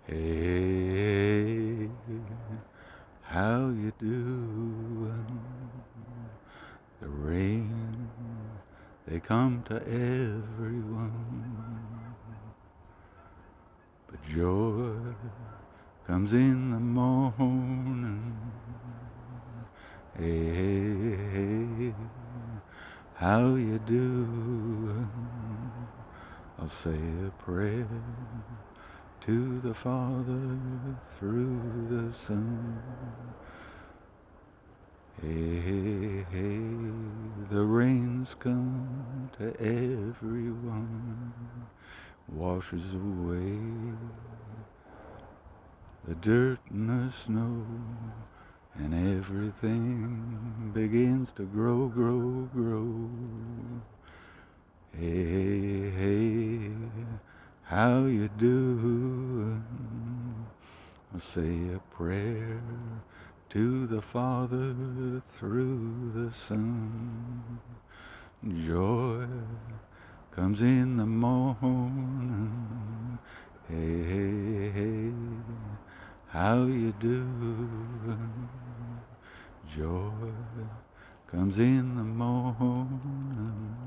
Hey, how you doing? The rain, they come to everyone, but joy comes in the morning. Hey, how you doing? I'll say a prayer to the Father through the Son. Hey, hey, the rains come to everyone, washes away the dirt and the snow, and everything begins to grow, grow, grow. Hey, hey, how you doing? I'll say a prayer to the Father through the Son. Joy comes in the morning. Hey, hey, hey, how you doing? Joy comes in the morning.